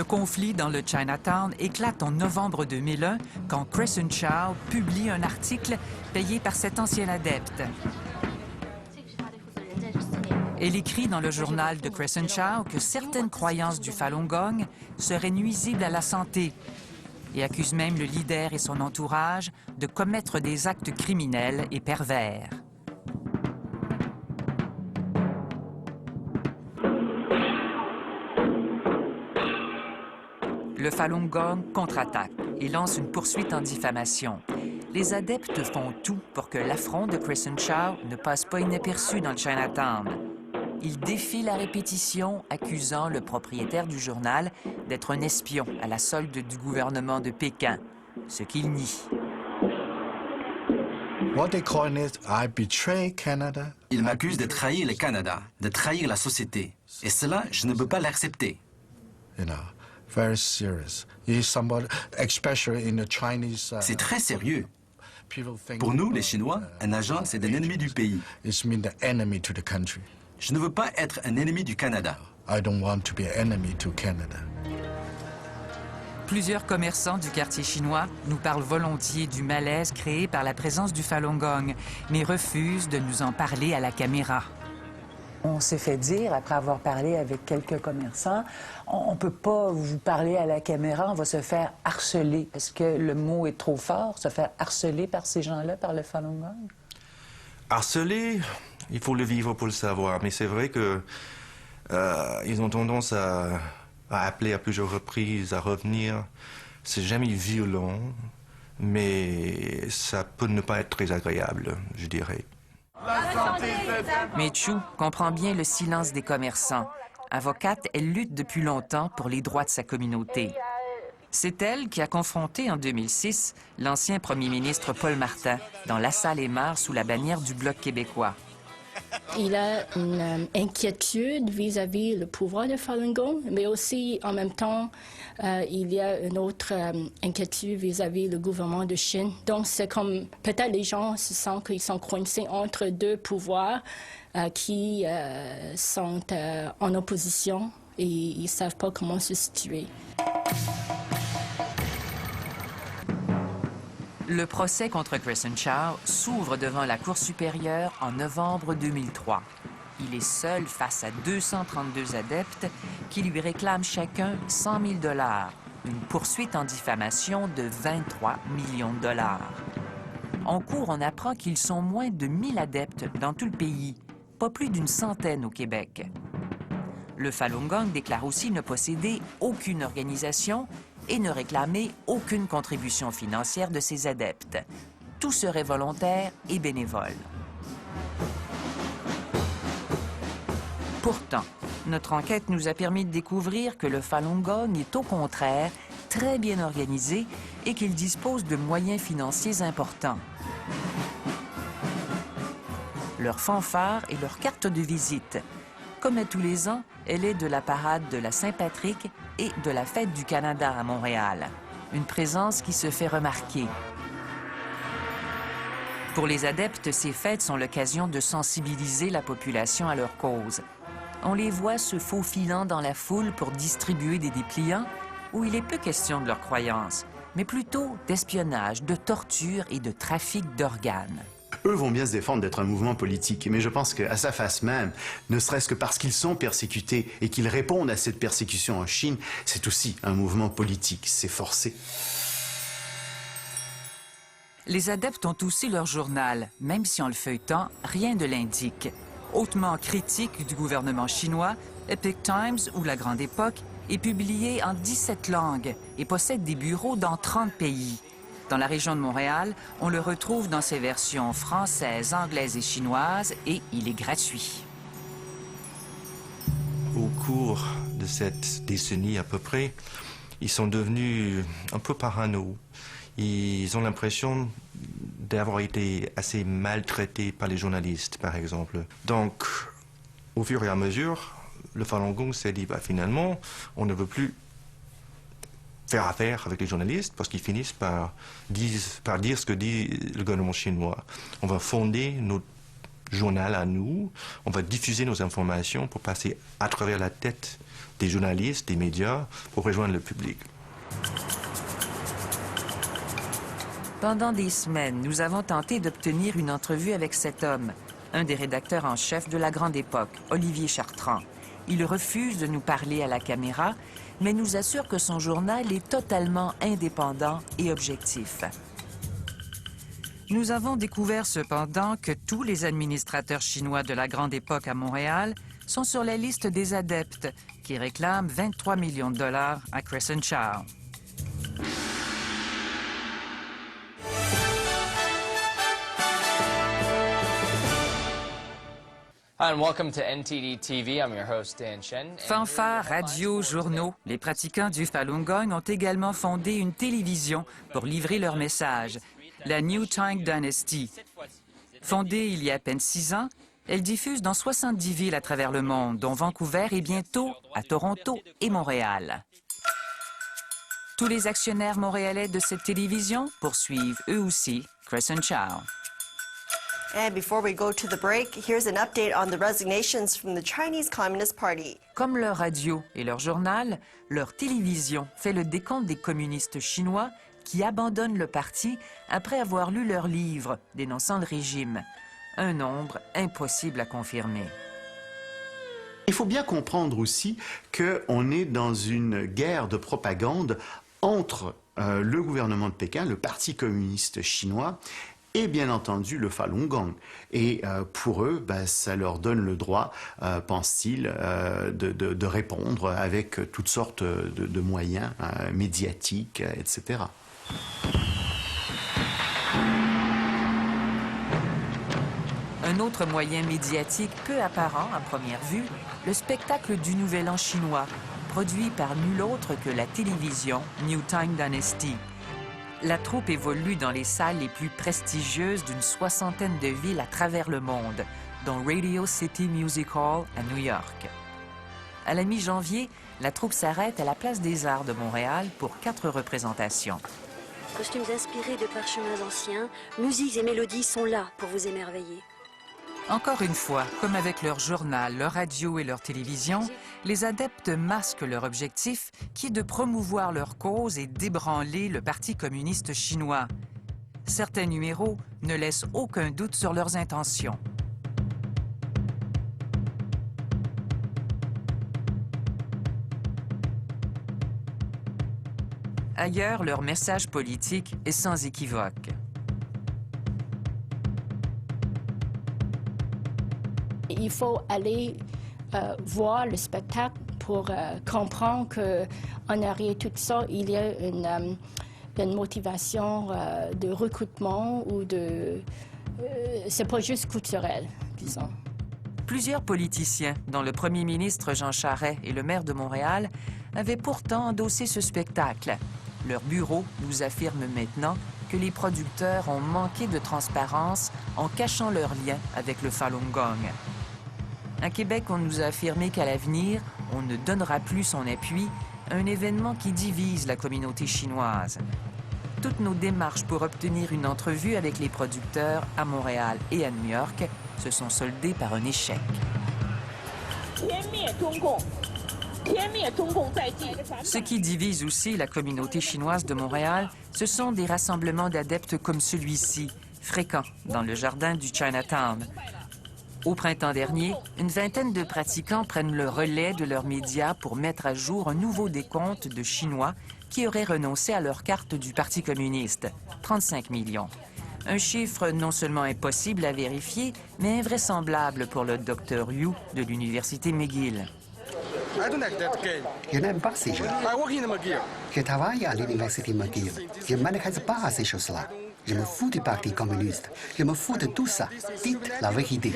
Le conflit dans le Chinatown éclate en novembre 2001 quand Crescent Chow publie un article payé par cet ancien adepte. Elle écrit dans le journal de Crescent Chow que certaines croyances du Falun Gong seraient nuisibles à la santé et accuse même le leader et son entourage de commettre des actes criminels et pervers. Le Falun Gong contre-attaque et lance une poursuite en diffamation. Les adeptes font tout pour que l'affront de Crescent Chow ne passe pas inaperçu dans le Chinatown. Ils défient la répétition, accusant le propriétaire du journal d'être un espion à la solde du gouvernement de Pékin, ce qu'il nie. Il m'accuse de trahir le Canada, de trahir la société. Et cela, je ne peux pas l'accepter. C'est très sérieux. Pour nous, les Chinois, un agent, c'est un ennemi du pays. Je ne veux pas être un ennemi du Canada. Plusieurs commerçants du quartier chinois nous parlent volontiers du malaise créé par la présence du Falun Gong, mais refusent de nous en parler à la caméra. On s'est fait dire, après avoir parlé avec quelques commerçants, on ne peut pas vous parler à la caméra, on va se faire harceler. Est-ce que le mot est trop fort, se faire harceler par ces gens-là, par le Falun Gong? Harceler, il faut le vivre pour le savoir, mais c'est vrai que ils ont tendance à appeler à plusieurs reprises, à revenir. C'est jamais violent, mais ça peut ne pas être très agréable, je dirais. Mais Chu comprend bien le silence des commerçants. Avocate, elle lutte depuis longtemps pour les droits de sa communauté. C'est elle qui a confronté en 2006 l'ancien premier ministre Paul Martin dans La Salle-et-Mar sous la bannière du Bloc québécois. Il a une inquiétude vis-à-vis le pouvoir de Falun Gong, mais aussi, en même temps, il y a une autre inquiétude vis-à-vis le gouvernement de Chine. Donc, c'est comme, peut-être les gens se sentent qu'ils sont coincés entre deux pouvoirs qui sont en opposition et ils ne savent pas comment se situer. Le procès contre Crescent Chow s'ouvre devant la Cour supérieure en novembre 2003. Il est seul face à 232 adeptes qui lui réclament chacun 100 000 $, une poursuite en diffamation de 23 millions de dollars. En cours, on apprend qu'ils sont moins de 1000 adeptes dans tout le pays, pas plus d'une centaine au Québec. Le Falun Gong déclare aussi ne posséder aucune organisation et ne réclamer aucune contribution financière de ses adeptes. Tout serait volontaire et bénévole. Pourtant, notre enquête nous a permis de découvrir que le Falun Gong est au contraire très bien organisé et qu'il dispose de moyens financiers importants. Leur fanfare est leur carte de visite. Comme à tous les ans, elle est de la parade de la Saint-Patrick et de la Fête du Canada à Montréal. Une présence qui se fait remarquer. Pour les adeptes, ces fêtes sont l'occasion de sensibiliser la population à leur cause. On les voit se faufilant dans la foule pour distribuer des dépliants où il est peu question de leurs croyances, mais plutôt d'espionnage, de torture et de trafic d'organes. Eux vont bien se défendre d'être un mouvement politique, mais je pense qu'à sa face même, ne serait-ce que parce qu'ils sont persécutés et qu'ils répondent à cette persécution en Chine, c'est aussi un mouvement politique, c'est forcé. Les adeptes ont aussi leur journal, même si en le feuilletant, rien ne l'indique. Hautement critique du gouvernement chinois, Epoch Times ou La Grande Époque est publié en 17 langues et possède des bureaux dans 30 pays. Dans la région de Montréal, on le retrouve dans ses versions françaises, anglaises et chinoises et il est gratuit. Au cours de cette décennie à peu près, ils sont devenus un peu parano. Ils ont l'impression d'avoir été assez maltraités par les journalistes, par exemple. Donc, au fur et à mesure, le Falun Gong s'est dit, finalement, on ne veut plus faire affaire avec les journalistes parce qu'ils finissent par dire ce que dit le gouvernement chinois. On va fonder notre journal à nous, on va diffuser nos informations pour passer à travers la tête des journalistes, des médias, pour rejoindre le public. Pendant des semaines, nous avons tenté d'obtenir une entrevue avec cet homme, un des rédacteurs en chef de La Grande Époque, Olivier Chartrand. Il refuse de nous parler à la caméra, mais nous assure que son journal est totalement indépendant et objectif. Nous avons découvert cependant que tous les administrateurs chinois de La Grande Époque à Montréal sont sur la liste des adeptes qui réclament 23 millions de dollars à Crescent Chow. Hi and welcome to NTD TV. I'm your host Dan Shen. Fanfares, radios, journaux, les pratiquants du Falun Gong ont également fondé une télévision pour livrer leur message, la New Tang Dynasty. Fondée il y a à peine 6 ans, elle diffuse dans 70 villes à travers le monde, dont Vancouver et bientôt à Toronto et Montréal. Tous les actionnaires montréalais de cette télévision poursuivent eux aussi Crescent Chow. And before we go to the break, here's an update on the resignations from the Chinese Communist Party. Comme leur radio et leur journal, leur télévision fait le décompte des communistes chinois qui abandonnent le parti après avoir lu leurs livres dénonçant le régime. Un nombre impossible à confirmer. Il faut bien comprendre aussi qu'on est dans une guerre de propagande entre le gouvernement de Pékin, le Parti communiste chinois, et bien entendu le Falun Gong. Et pour eux, ça leur donne le droit, pense-t-il, de répondre avec toutes sortes de moyens médiatiques, etc. Un autre moyen médiatique peu apparent à première vue, le spectacle du Nouvel An chinois, produit par nul autre que la télévision New Tang Dynasty. La troupe évolue dans les salles les plus prestigieuses d'une 60aine de villes à travers le monde, dont Radio City Music Hall à New York. À la mi-janvier, la troupe s'arrête à la Place des Arts de Montréal pour 4 représentations. Costumes inspirés de parchemins anciens, musiques et mélodies sont là pour vous émerveiller. Encore une fois, comme avec leur journal, leur radio et leur télévision, les adeptes masquent leur objectif, qui est de promouvoir leur cause et d'ébranler le Parti communiste chinois. Certains numéros ne laissent aucun doute sur leurs intentions. Ailleurs, leur message politique est sans équivoque. Il faut aller voir le spectacle pour comprendre qu'en arrière de tout ça, il y a une motivation de recrutement ou de... c'est pas juste culturel, disons. Plusieurs politiciens, dont le premier ministre Jean Charest et le maire de Montréal, avaient pourtant endossé ce spectacle. Leur bureau nous affirme maintenant que les producteurs ont manqué de transparence en cachant leur lien avec le Falun Gong. À Québec, on nous a affirmé qu'à l'avenir, on ne donnera plus son appui à un événement qui divise la communauté chinoise. Toutes nos démarches pour obtenir une entrevue avec les producteurs à Montréal et à New York se sont soldées par un échec. Ce qui divise aussi la communauté chinoise de Montréal, ce sont des rassemblements d'adeptes comme celui-ci, fréquents dans le jardin du Chinatown. Au printemps dernier, une vingtaine de pratiquants prennent le relais de leurs médias pour mettre à jour un nouveau décompte de Chinois qui auraient renoncé à leur carte du Parti communiste, 35 millions. Un chiffre non seulement impossible à vérifier, mais invraisemblable pour le Dr Yu de l'Université McGill. Je n'aime pas ces gens. Je travaille à l'Université McGill. Je ne m'intéresse pas à ces choses-là. Je me fous du Parti communiste. Je me fous de tout ça. Dites la vérité.